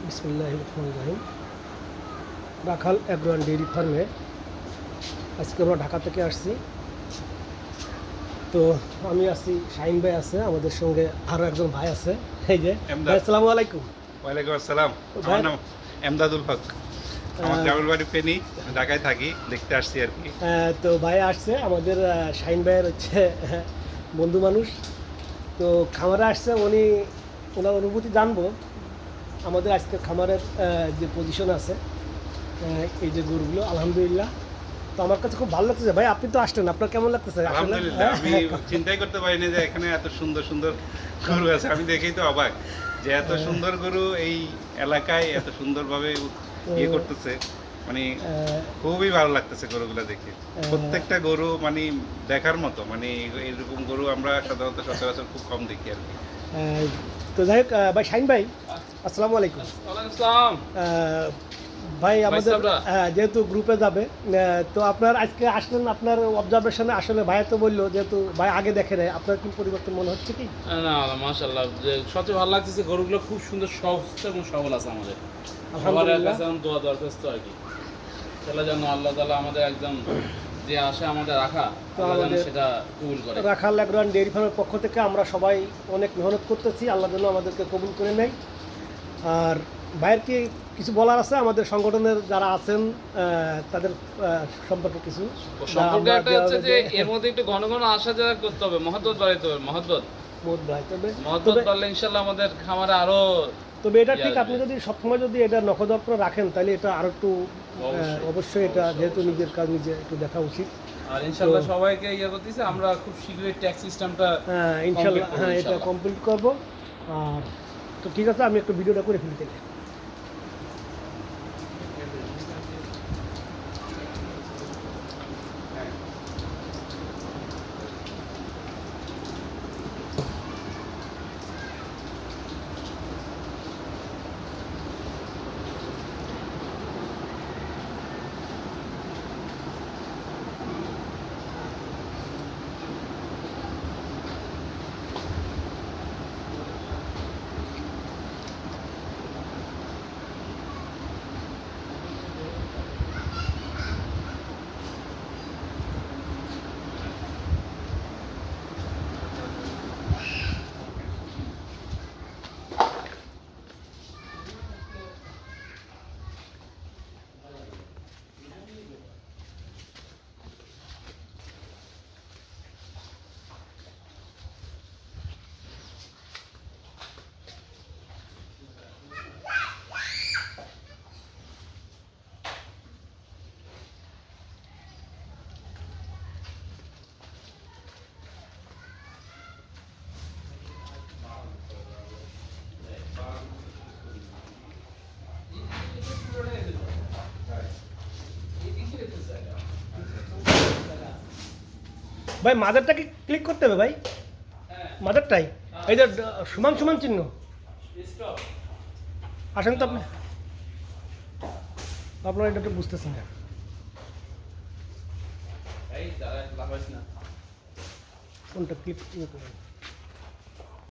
বিসমিল্লাহির রহমানির রহিম। রাখাল agro and dairy ফার্মে আজকে আমরা ঢাকা থেকে আসছি। তো আমি আছি, শাহিন ভাই আছে, আমাদের সঙ্গে আরও একজন ভাই আছে। এই যে ভাই, আসসালামু আলাইকুম। ওয়ালাইকুম আসসালাম। ভাই, আমার নাম এমদাদুল হক। আমার গ্রামের বাড়ি ফেনী, ঢাকায় থাকি, দেখতে আসছি আর কি। তো ভাই আসছে আমাদের শাহিন ভাইয়ের হচ্ছে বন্ধু মানুষ। তো খামারে আসছে, ওনার অনুভূতি জানবো। আমাদের আজকে খামারের যে পজিশন আছে, এই যে গরুগুলো আলহামদুলিল্লাহ, তো আমার কাছে খুব ভালো লাগতেছে। ভাই, আপনি তো আসলেন, আপনার কেমন লাগতেছে? আলহামদুলিল্লাহ, আমি চিন্তাই করতে পারিনি যে এখানে এত সুন্দর সুন্দর গরু আছে। আমি দেখেই তো অবাক যে এত সুন্দর গরু এই এলাকায় এত সুন্দরভাবে ইয়ে করতেছে। মানে খুবই ভালো লাগতেছে গরুগুলো দেখে। প্রত্যেকটা গরু মানে দেখার মতো, মানে এরকম গরু আমরা সাধারণত সচরাচর খুব কম দেখি আর কি। তো যাই হোক, ভাই শাহিন ভাই, আসসালামু আলাইকুম। ওয়ালাইকুম আসসালাম। ভাই, আমাদের যেহেতু গ্রুপে যাবে, তো আপনার আজকে আসলেন, আপনার অবজারভেশনে আসলে ভাই তো বললো, যেহেতু ভাই আগে দেখে নেয়, আপনার কি পরিবর্তন মনে হচ্ছে কি? না, মাশাআল্লাহ, যে সবচেয়ে ভালো লাগতেছে গরুগুলো খুব সুন্দর, সুস্থ এবং সবল আছে আমাদের। সবার কাছে দোয়া দরখাস্ত আর কি, তাহলে যেন আল্লাহ তাআলা আমাদের একদম যে আশা আমাদের রাখা, তো আমাদের সেটা কবুল করে। রাখাল এগ্রো অ্যান্ড ডেইরি ফার্মের পক্ষ থেকে আমরা সবাই অনেক মেহনত করতেছি, আল্লাহ যেন আমাদেরকে কবুল করে নেয়। আর ভাইয়ের কি কিছু বলার আছে আমাদের সংগঠনের যারা আছেন তাদের সম্পর্কে? কিছু সম্পর্কে একটা হচ্ছে যে এর মধ্যে একটু ঘন ঘন আসা যাওয়া করতে হবে, মহব্বত বাড়াইতে হবে, মহব্বত বাড়লে ইনশাআল্লাহ আমাদের খামারে আরো। তবে এটা ঠিক, আপনি যদি সবসময় যদি এটা নখদর্পণে রাখেন তাহলে এটা আরো একটু অবশ্যই এটা যেহেতু নিজের কাজ নিজে একটু দেখা উচিত। আর ইনশাআল্লাহ সবাইকে ইয়ে করতেছি, আমরা খুব শীঘ্রই ট্যাক্স সিস্টেমটা ইনশাআল্লাহ এটা কমপ্লিট করব। আর তো ঠিক আছে, আমি একটু ভিডিওটা করে ফেলতে চাই। ভাই, মাদারটাকে ক্লিক করতে হবে ভাই, মাদারটাই এই যে সমান সমান চিহ্ন। আসেন তো আপনি, আপনারা এটা একটু বুঝতেছেন না। কোনটা ক্লিক করবেন?